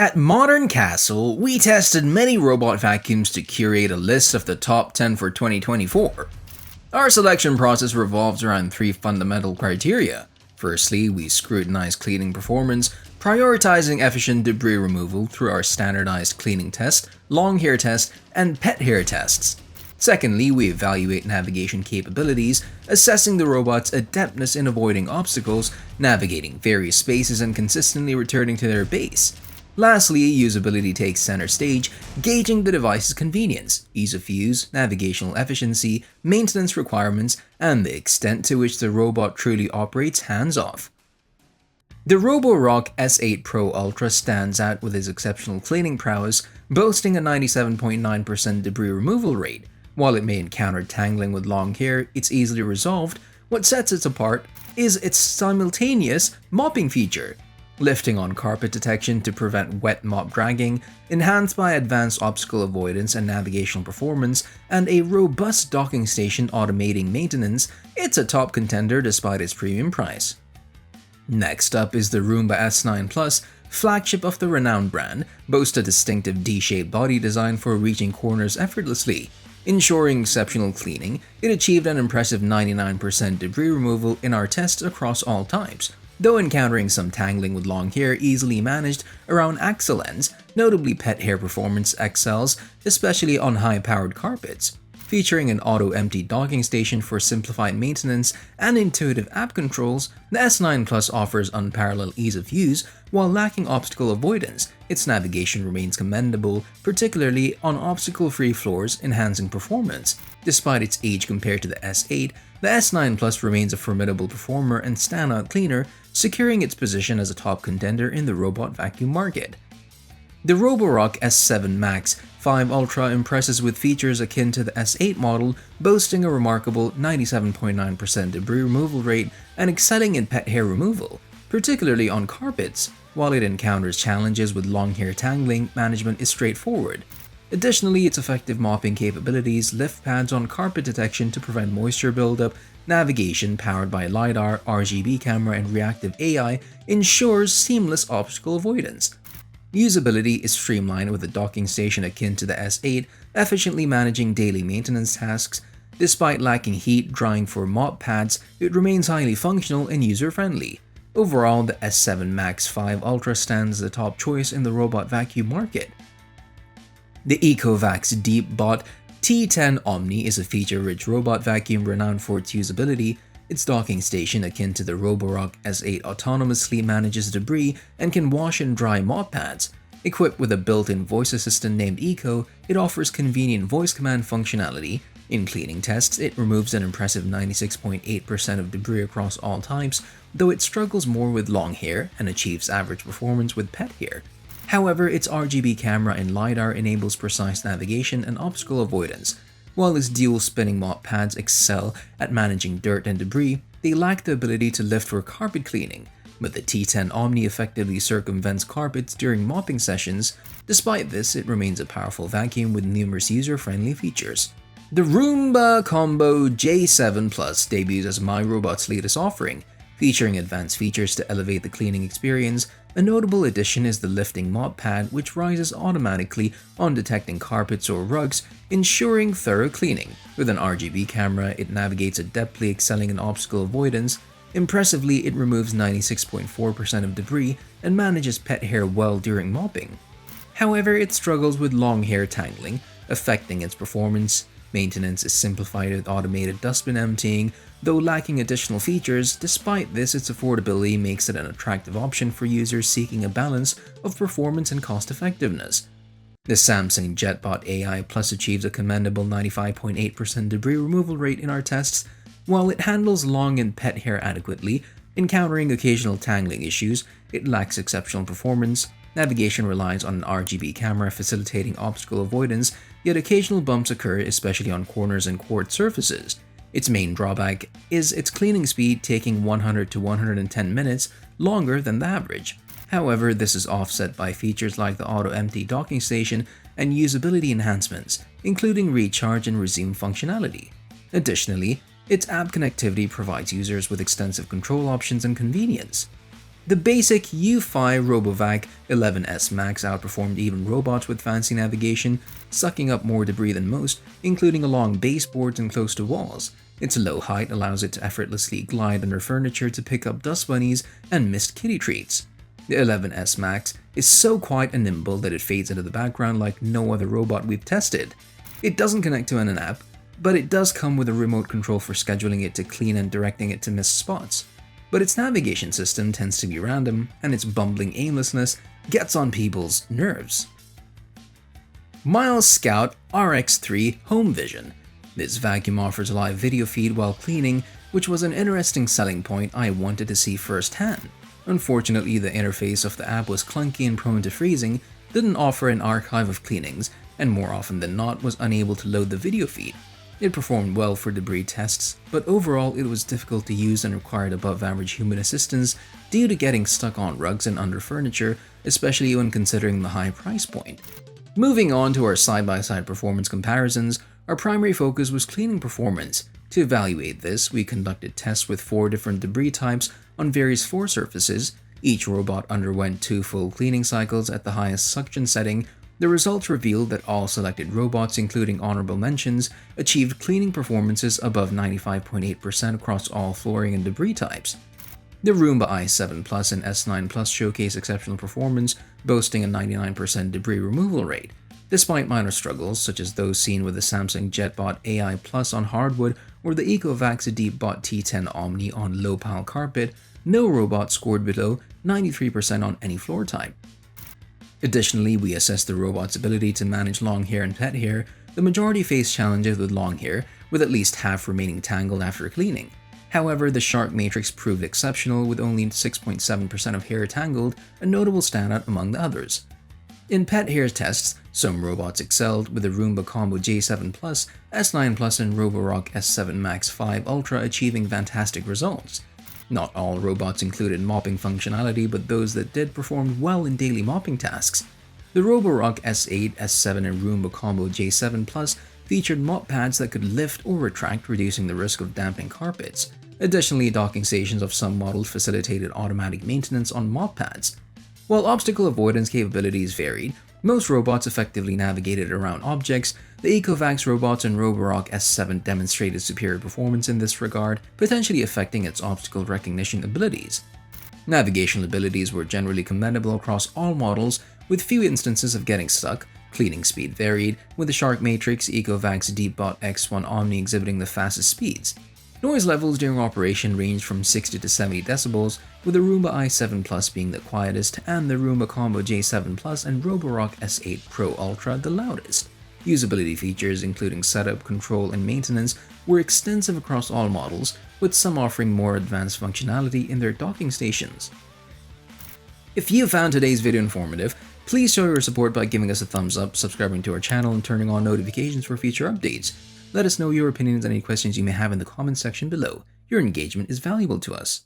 At Modern Castle, we tested many robot vacuums to curate a list of the top 10 for 2024. Our selection process revolves around three fundamental criteria. Firstly, we scrutinize cleaning performance, prioritizing efficient debris removal through our standardized cleaning test, long hair test, and pet hair tests. Secondly, we evaluate navigation capabilities, assessing the robot's adeptness in avoiding obstacles, navigating various spaces, and consistently returning to their base. Lastly, usability takes center stage, gauging the device's convenience, ease of use, navigational efficiency, maintenance requirements, and the extent to which the robot truly operates hands-off. The Roborock S8 Pro Ultra stands out with its exceptional cleaning prowess, boasting a 97.9% debris removal rate. While it may encounter tangling with long hair, it's easily resolved. What sets it apart is its simultaneous mopping feature, lifting on carpet detection to prevent wet mop dragging, enhanced by advanced obstacle avoidance and navigational performance, and a robust docking station automating maintenance. It's a top contender despite its premium price. Next up is the Roomba S9 Plus, flagship of the renowned brand, boasts a distinctive D-shaped body design for reaching corners effortlessly. Ensuring exceptional cleaning, it achieved an impressive 99% debris removal in our tests across all types, though encountering some tangling with long hair easily managed around axle ends. Notably, pet hair performance excels, especially on high-powered carpets. Featuring an auto-empty docking station for simplified maintenance and intuitive app controls, the S9 Plus offers unparalleled ease of use while lacking obstacle avoidance. Its navigation remains commendable, particularly on obstacle-free floors, enhancing performance. Despite its age compared to the S8, the S9 Plus remains a formidable performer and standout cleaner, securing its position as a top contender in the robot vacuum market. The Roborock S7 Max V Ultra impresses with features akin to the S8 model, boasting a remarkable 97.9% debris removal rate and excelling in pet hair removal, particularly on carpets. While it encounters challenges with long hair tangling, management is straightforward. Additionally, its effective mopping capabilities, lift pads on carpet detection to prevent moisture buildup, navigation powered by LiDAR, RGB camera, and reactive AI ensures seamless obstacle avoidance. Usability is streamlined with a docking station akin to the S8, efficiently managing daily maintenance tasks. Despite lacking heat drying for mop pads, it remains highly functional and user-friendly. Overall, the S7 Max V Ultra stands as the top choice in the robot vacuum market. The Ecovacs Deebot T10 Omni is a feature-rich robot vacuum renowned for its usability. Its docking station, akin to the Roborock S8, autonomously manages debris and can wash and dry mop pads. Equipped with a built-in voice assistant named Eco, it offers convenient voice command functionality. In cleaning tests, it removes an impressive 96.8% of debris across all types, though it struggles more with long hair and achieves average performance with pet hair. However, its RGB camera and LiDAR enables precise navigation and obstacle avoidance. While its dual spinning mop pads excel at managing dirt and debris, they lack the ability to lift for carpet cleaning, but the T10 Omni effectively circumvents carpets during mopping sessions. Despite this, it remains a powerful vacuum with numerous user-friendly features. The Roomba Combo J7 Plus debuts as MyRobot's latest offering, featuring advanced features to elevate the cleaning experience. A notable addition is the lifting mop pad, which rises automatically on detecting carpets or rugs, ensuring thorough cleaning. With an RGB camera, it navigates adeptly, excelling in obstacle avoidance. Impressively, it removes 96.4% of debris and manages pet hair well during mopping. However, it struggles with long hair tangling, affecting its performance. Maintenance is simplified with automated dustbin emptying, though lacking additional features. Despite this, its affordability makes it an attractive option for users seeking a balance of performance and cost-effectiveness. The Samsung JetBot AI Plus achieves a commendable 95.8% debris removal rate in our tests. While it handles long and pet hair adequately, encountering occasional tangling issues, it lacks exceptional performance. Navigation relies on an RGB camera facilitating obstacle avoidance, yet occasional bumps occur, especially on corners and quartz surfaces. Its main drawback is its cleaning speed, taking 100 to 110 minutes longer than the average. However, this is offset by features like the auto-empty docking station and usability enhancements, including recharge and resume functionality. Additionally, its app connectivity provides users with extensive control options and convenience. The basic Eufy RoboVac 11S Max outperformed even robots with fancy navigation, sucking up more debris than most, including along baseboards and close to walls. Its low height allows it to effortlessly glide under furniture to pick up dust bunnies and missed kitty treats. The 11S Max is so quiet and nimble that it fades into the background like no other robot we've tested. It doesn't connect to an app, but it does come with a remote control for scheduling it to clean and directing it to missed spots. But its navigation system tends to be random, and its bumbling aimlessness gets on people's nerves. Miele Scout RX3 Home Vision. This vacuum offers a live video feed while cleaning, which was an interesting selling point I wanted to see firsthand. Unfortunately, the interface of the app was clunky and prone to freezing, didn't offer an archive of cleanings, and more often than not was unable to load the video feed. It performed well for debris tests, but overall it was difficult to use and required above-average human assistance due to getting stuck on rugs and under furniture, especially when considering the high price point. Moving on to our side-by-side performance comparisons, our primary focus was cleaning performance. To evaluate this, we conducted tests with 4 different debris types on various floor surfaces. Each robot underwent 2 full cleaning cycles at the highest suction setting. The results revealed that all selected robots, including honorable mentions, achieved cleaning performances above 95.8% across all flooring and debris types. The Roomba i7 Plus and S9 Plus showcase exceptional performance, boasting a 99% debris removal rate. Despite minor struggles, such as those seen with the Samsung JetBot AI Plus on hardwood or the Ecovacs Deebot T10 Omni on low-pile carpet, no robot scored below 93% on any floor type. Additionally, we assessed the robot's ability to manage long hair and pet hair. The majority faced challenges with long hair, with at least half remaining tangled after cleaning. However, the Shark Matrix proved exceptional, with only 6.7% of hair tangled, a notable standout among the others. In pet hair tests, some robots excelled, with the Roomba Combo J7 Plus, S9 Plus, and Roborock S7 MaxV Ultra achieving fantastic results. Not all robots included mopping functionality, but those that did performed well in daily mopping tasks. The Roborock S8, S7, and Roomba Combo J7 Plus featured mop pads that could lift or retract, reducing the risk of damping carpets. Additionally, docking stations of some models facilitated automatic maintenance on mop pads. While obstacle avoidance capabilities varied, most robots effectively navigated around objects. The Ecovacs robots and Roborock S7 demonstrated superior performance in this regard, potentially affecting its obstacle recognition abilities. Navigational abilities were generally commendable across all models, with few instances of getting stuck. Cleaning speed varied, with the Shark Matrix, Ecovacs Deebot X1 Omni exhibiting the fastest speeds. Noise levels during operation ranged from 60 to 70 decibels, with the Roomba i7 Plus being the quietest and the Roomba Combo J7 Plus and Roborock S8 Pro Ultra the loudest. Usability features, including setup, control, and maintenance, were extensive across all models, with some offering more advanced functionality in their docking stations. If you found today's video informative, please show your support by giving us a thumbs up, subscribing to our channel, and turning on notifications for future updates. Let us know your opinions and any questions you may have in the comments section below. Your engagement is valuable to us.